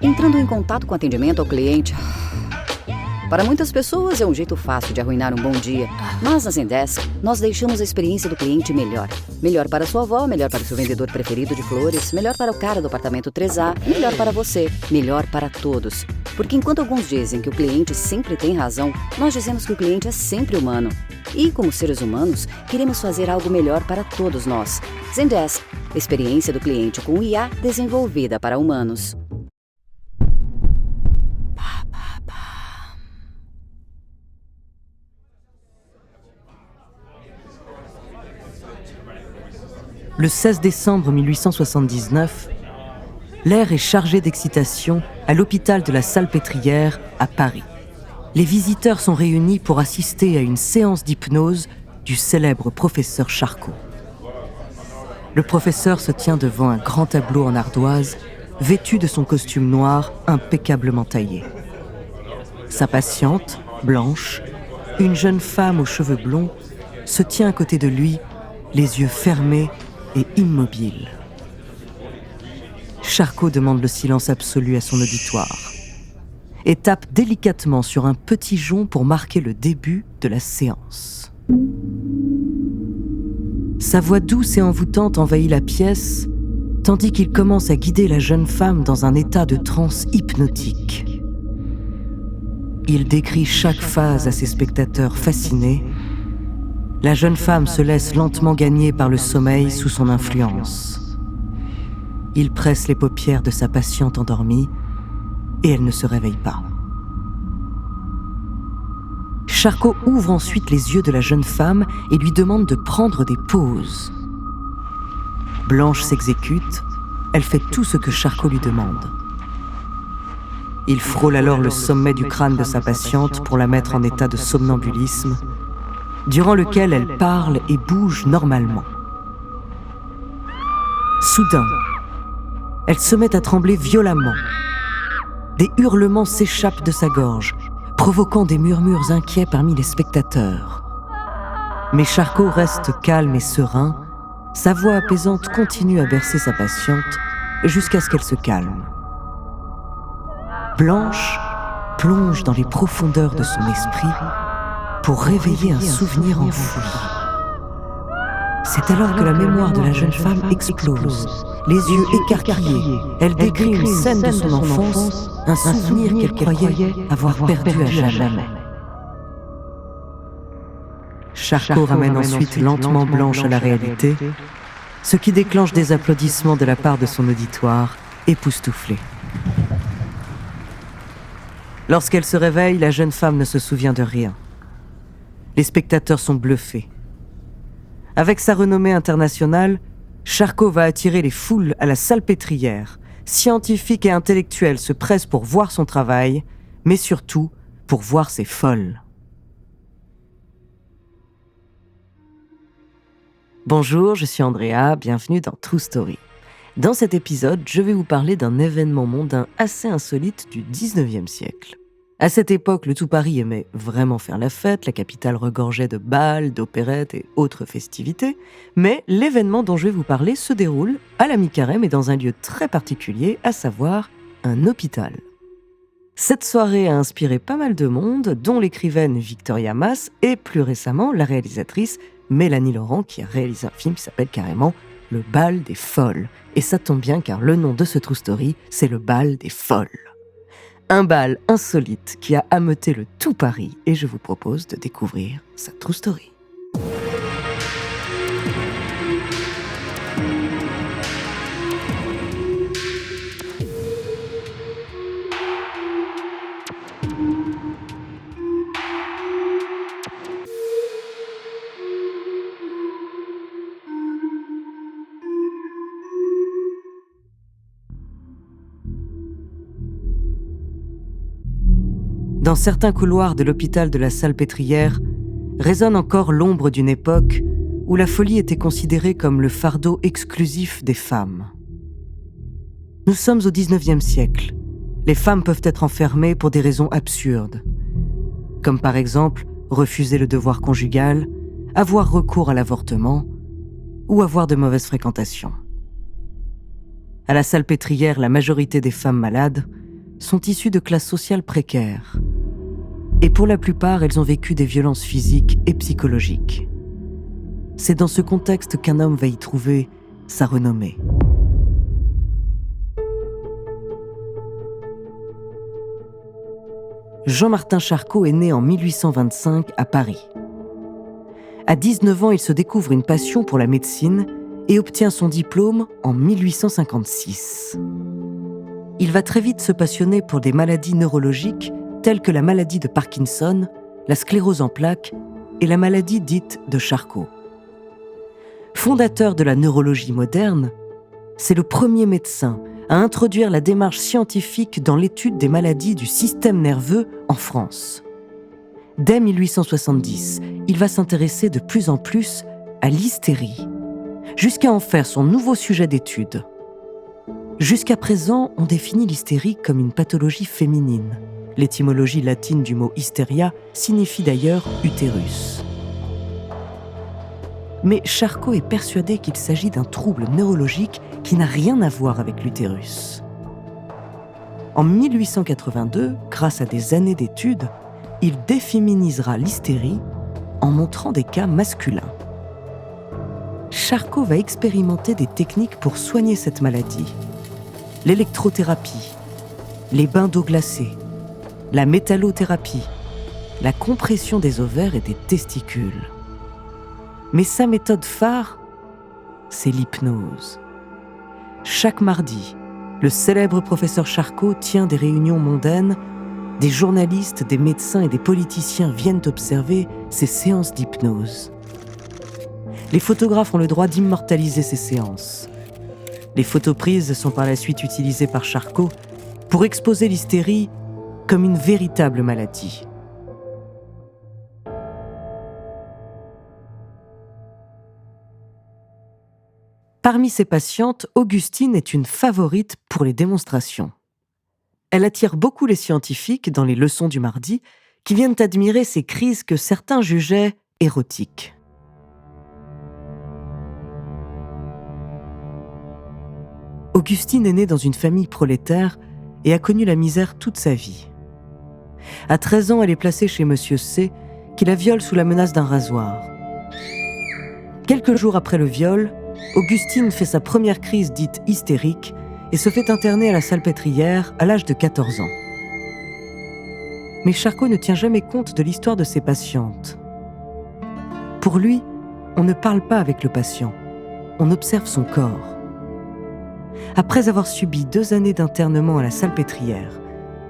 entrando em contato com o atendimento ao cliente. Para muitas pessoas é um jeito fácil de arruinar um bom dia, mas na Zendesk nós deixamos a experiência do cliente melhor. Melhor para sua avó, melhor para o seu vendedor preferido de flores, melhor para o cara do apartamento 3A, melhor para você, melhor para todos. Porque enquanto alguns dizem que o cliente sempre tem razão, nós dizemos que o cliente é sempre humano. E como seres humanos, queremos fazer algo melhor para todos nós. Zendesk, experiência do cliente com IA desenvolvida para humanos. Le 16 décembre 1879, l'air est chargé d'excitation à l'hôpital de la Salpêtrière à Paris. Les visiteurs sont réunis pour assister à une séance d'hypnose du célèbre professeur Charcot. Le professeur se tient devant un grand tableau en ardoise, vêtu de son costume noir impeccablement taillé. Sa patiente, blanche, une jeune femme aux cheveux blonds, se tient à côté de lui, les yeux fermés et immobile. Charcot demande le silence absolu à son auditoire et tape délicatement sur un petit jonc pour marquer le début de la séance. Sa voix douce et envoûtante envahit la pièce, tandis qu'il commence à guider la jeune femme dans un état de transe hypnotique. Il décrit chaque phase à ses spectateurs fascinés. La jeune femme se laisse lentement gagner par le sommeil sous son influence. Il presse les paupières de sa patiente endormie et elle ne se réveille pas. Charcot ouvre ensuite les yeux de la jeune femme et lui demande de prendre des pauses. Blanche s'exécute, elle fait tout ce que Charcot lui demande. Il frôle alors le sommet du crâne de sa patiente pour la mettre en état de somnambulisme, durant lequel elle parle et bouge normalement. Soudain, elle se met à trembler violemment. Des hurlements s'échappent de sa gorge, provoquant des murmures inquiets parmi les spectateurs. Mais Charcot reste calme et serein, sa voix apaisante continue à bercer sa patiente jusqu'à ce qu'elle se calme. Blanche plonge dans les profondeurs de son esprit pour réveiller un souvenir enfoui. C'est alors que la mémoire de la jeune femme explose. Les yeux écarquillés, elle décrit une scène de son enfance, un souvenir qu'elle croyait avoir perdu à jamais. Charcot ramène ensuite lentement Blanche à la réalité, ce qui déclenche des applaudissements de la part de son auditoire, époustouflé. Lorsqu'elle se réveille, la jeune femme ne se souvient de rien. Les spectateurs sont bluffés. Avec sa renommée internationale, Charcot va attirer les foules à la Salpêtrière. Scientifiques et intellectuels se pressent pour voir son travail, mais surtout pour voir ses folles. Bonjour, je suis Andrea, bienvenue dans True Story. Dans cet épisode, je vais vous parler d'un événement mondain assez insolite du 19e siècle. À cette époque, le tout Paris aimait vraiment faire la fête, la capitale regorgeait de bals, d'opérettes et autres festivités, mais l'événement dont je vais vous parler se déroule à la mi-carême et dans un lieu très particulier, à savoir un hôpital. Cette soirée a inspiré pas mal de monde, dont l'écrivaine Victoria Mass et plus récemment la réalisatrice Mélanie Laurent qui a réalisé un film qui s'appelle carrément Le bal des folles. Et ça tombe bien car le nom de ce True Story, c'est le bal des folles. Un bal insolite qui a ameuté le tout Paris et je vous propose de découvrir sa True Story. Dans certains couloirs de l'hôpital de la Salpêtrière, résonne encore l'ombre d'une époque où la folie était considérée comme le fardeau exclusif des femmes. Nous sommes au 19e siècle. Les femmes peuvent être enfermées pour des raisons absurdes, comme par exemple refuser le devoir conjugal, avoir recours à l'avortement ou avoir de mauvaises fréquentations. À la Salpêtrière, la majorité des femmes malades sont issues de classes sociales précaires. Et pour la plupart, elles ont vécu des violences physiques et psychologiques. C'est dans ce contexte qu'un homme va y trouver sa renommée. Jean-Martin Charcot est né en 1825 à Paris. À 19 ans, il se découvre une passion pour la médecine et obtient son diplôme en 1856. Il va très vite se passionner pour des maladies neurologiques telles que la maladie de Parkinson, la sclérose en plaques et la maladie dite de Charcot. Fondateur de la neurologie moderne, c'est le premier médecin à introduire la démarche scientifique dans l'étude des maladies du système nerveux en France. Dès 1870, il va s'intéresser de plus en plus à l'hystérie, jusqu'à en faire son nouveau sujet d'étude. Jusqu'à présent, on définit l'hystérie comme une pathologie féminine. L'étymologie latine du mot hystéria signifie d'ailleurs utérus. Mais Charcot est persuadé qu'il s'agit d'un trouble neurologique qui n'a rien à voir avec l'utérus. En 1882, grâce à des années d'études, il déféminisera l'hystérie en montrant des cas masculins. Charcot va expérimenter des techniques pour soigner cette maladie. L'électrothérapie, les bains d'eau glacée, la métallothérapie, la compression des ovaires et des testicules. Mais sa méthode phare, c'est l'hypnose. Chaque mardi, le célèbre professeur Charcot tient des réunions mondaines. Des journalistes, des médecins et des politiciens viennent observer ces séances d'hypnose. Les photographes ont le droit d'immortaliser ces séances. Les photos prises sont par la suite utilisées par Charcot pour exposer l'hystérie comme une véritable maladie. Parmi ses patientes, Augustine est une favorite pour les démonstrations. Elle attire beaucoup les scientifiques dans les leçons du mardi qui viennent admirer ses crises que certains jugeaient érotiques. Augustine est née dans une famille prolétaire et a connu la misère toute sa vie. À 13 ans, elle est placée chez Monsieur C, qui la viole sous la menace d'un rasoir. Quelques jours après le viol, Augustine fait sa première crise dite hystérique et se fait interner à la Salpêtrière à l'âge de 14 ans. Mais Charcot ne tient jamais compte de l'histoire de ses patientes. Pour lui, on ne parle pas avec le patient, on observe son corps. Après avoir subi 2 années d'internement à la Salpêtrière,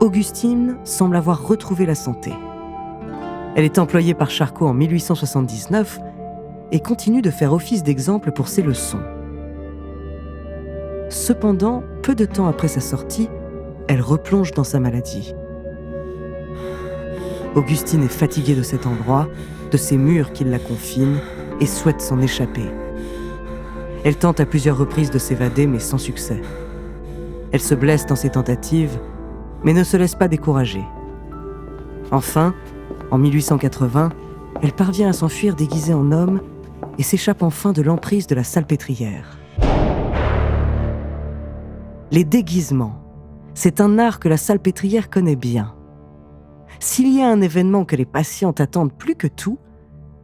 Augustine semble avoir retrouvé la santé. Elle est employée par Charcot en 1879 et continue de faire office d'exemple pour ses leçons. Cependant, peu de temps après sa sortie, elle replonge dans sa maladie. Augustine est fatiguée de cet endroit, de ces murs qui la confinent, et souhaite s'en échapper. Elle tente à plusieurs reprises de s'évader, mais sans succès. Elle se blesse dans ses tentatives, mais ne se laisse pas décourager. Enfin, en 1880, elle parvient à s'enfuir déguisée en homme et s'échappe enfin de l'emprise de la Salpêtrière. Les déguisements, c'est un art que la Salpêtrière connaît bien. S'il y a un événement que les patientes attendent plus que tout,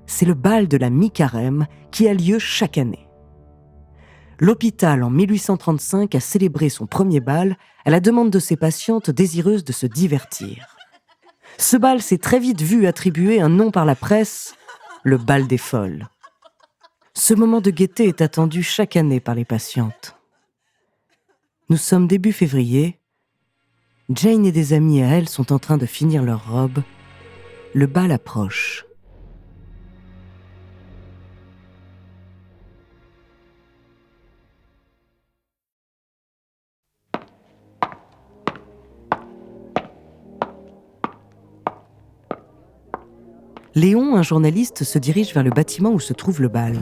c'est le bal de la mi-carême qui a lieu chaque année. L'hôpital, en 1835, a célébré son premier bal à la demande de ses patientes désireuses de se divertir. Ce bal s'est très vite vu attribuer un nom par la presse, le bal des folles. Ce moment de gaieté est attendu chaque année par les patientes. Nous sommes début février. Jane et des amis à elle sont en train de finir leur robe. Le bal approche. Léon, un journaliste, se dirige vers le bâtiment où se trouve le bal.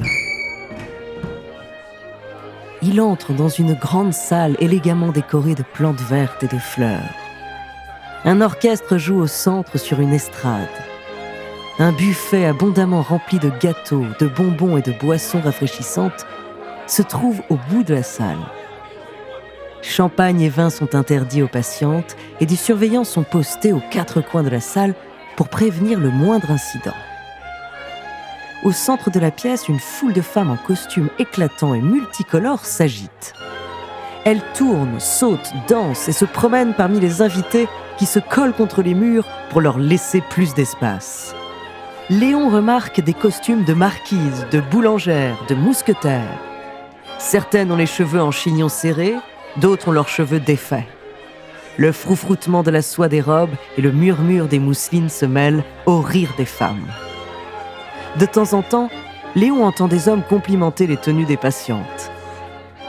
Il entre dans une grande salle élégamment décorée de plantes vertes et de fleurs. Un orchestre joue au centre sur une estrade. Un buffet abondamment rempli de gâteaux, de bonbons et de boissons rafraîchissantes se trouve au bout de la salle. Champagne et vin sont interdits aux patientes et des surveillants sont postés aux 4 coins de la salle pour prévenir le moindre incident. Au centre de la pièce, une foule de femmes en costumes éclatants et multicolores s'agite. Elles tournent, sautent, dansent et se promènent parmi les invités qui se collent contre les murs pour leur laisser plus d'espace. Léon remarque des costumes de marquises, de boulangères, de mousquetaires. Certaines ont les cheveux en chignon serré, d'autres ont leurs cheveux défaits. Le froufroutement de la soie des robes et le murmure des mousselines se mêlent au rire des femmes. De temps en temps, Léon entend des hommes complimenter les tenues des patientes.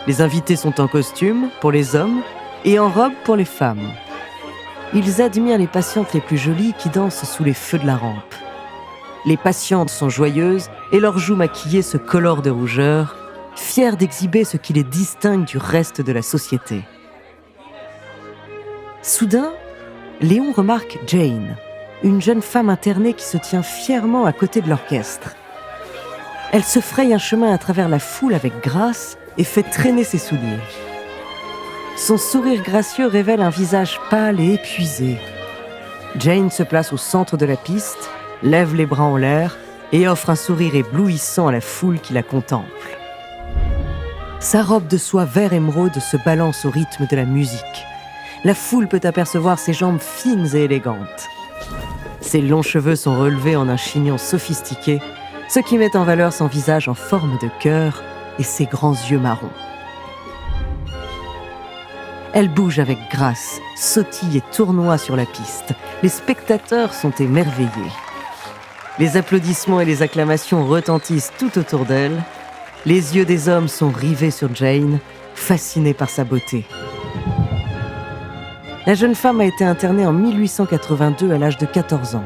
Les invités sont en costume pour les hommes et en robe pour les femmes. Ils admirent les patientes les plus jolies qui dansent sous les feux de la rampe. Les patientes sont joyeuses et leurs joues maquillées se colorent de rougeur, fières d'exhiber ce qui les distingue du reste de la société. Soudain, Léon remarque Jane, une jeune femme internée qui se tient fièrement à côté de l'orchestre. Elle se fraye un chemin à travers la foule avec grâce et fait traîner ses souliers. Son sourire gracieux révèle un visage pâle et épuisé. Jane se place au centre de la piste, lève les bras en l'air et offre un sourire éblouissant à la foule qui la contemple. Sa robe de soie vert émeraude se balance au rythme de la musique. La foule peut apercevoir ses jambes fines et élégantes. Ses longs cheveux sont relevés en un chignon sophistiqué, ce qui met en valeur son visage en forme de cœur et ses grands yeux marrons. Elle bouge avec grâce, sautille et tournoie sur la piste. Les spectateurs sont émerveillés. Les applaudissements et les acclamations retentissent tout autour d'elle. Les yeux des hommes sont rivés sur Jane, fascinés par sa beauté. La jeune femme a été internée en 1882 à l'âge de 14 ans.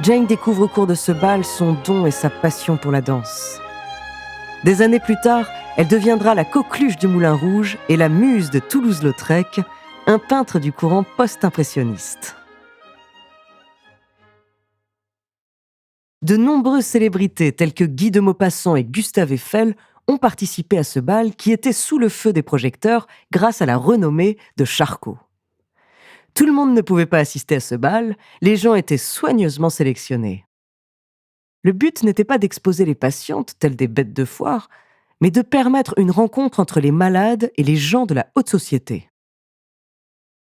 Jane découvre au cours de ce bal son don et sa passion pour la danse. Des années plus tard, elle deviendra la coqueluche du Moulin Rouge et la muse de Toulouse-Lautrec, un peintre du courant post-impressionniste. De nombreuses célébrités telles que Guy de Maupassant et Gustave Eiffel ont participé à ce bal qui était sous le feu des projecteurs grâce à la renommée de Charcot. Tout le monde ne pouvait pas assister à ce bal, les gens étaient soigneusement sélectionnés. Le but n'était pas d'exposer les patientes telles des bêtes de foire, mais de permettre une rencontre entre les malades et les gens de la haute société.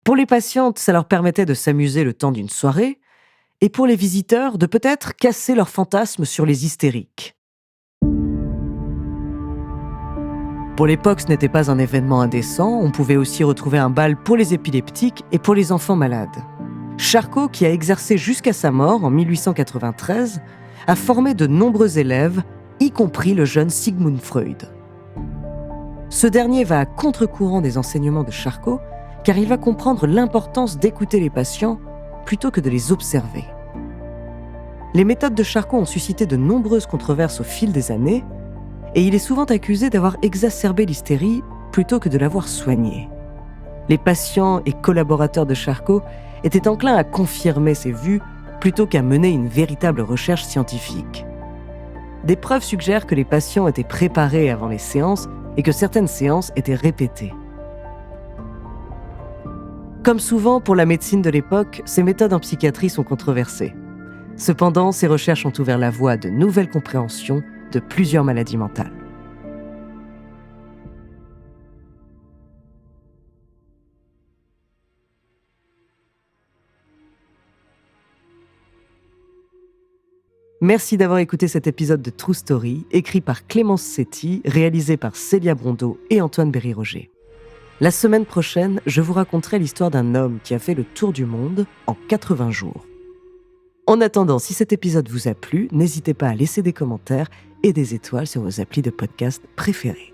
Pour les patientes, ça leur permettait de s'amuser le temps d'une soirée, et pour les visiteurs, de peut-être casser leurs fantasmes sur les hystériques. Pour l'époque, ce n'était pas un événement indécent, on pouvait aussi retrouver un bal pour les épileptiques et pour les enfants malades. Charcot, qui a exercé jusqu'à sa mort en 1893, a formé de nombreux élèves, y compris le jeune Sigmund Freud. Ce dernier va à contre-courant des enseignements de Charcot, car il va comprendre l'importance d'écouter les patients plutôt que de les observer. Les méthodes de Charcot ont suscité de nombreuses controverses au fil des années, et il est souvent accusé d'avoir exacerbé l'hystérie plutôt que de l'avoir soignée. Les patients et collaborateurs de Charcot étaient enclins à confirmer ses vues plutôt qu'à mener une véritable recherche scientifique. Des preuves suggèrent que les patients étaient préparés avant les séances et que certaines séances étaient répétées. Comme souvent pour la médecine de l'époque, ces méthodes en psychiatrie sont controversées. Cependant, ces recherches ont ouvert la voie à de nouvelles compréhensions de plusieurs maladies mentales. Merci d'avoir écouté cet épisode de True Story, écrit par Clémence Setti, réalisé par Célia Brondeau et Antoine Berry-Roger. La semaine prochaine, je vous raconterai l'histoire d'un homme qui a fait le tour du monde en 80 jours. En attendant, si cet épisode vous a plu, n'hésitez pas à laisser des commentaires et des étoiles sur vos applis de podcast préférés.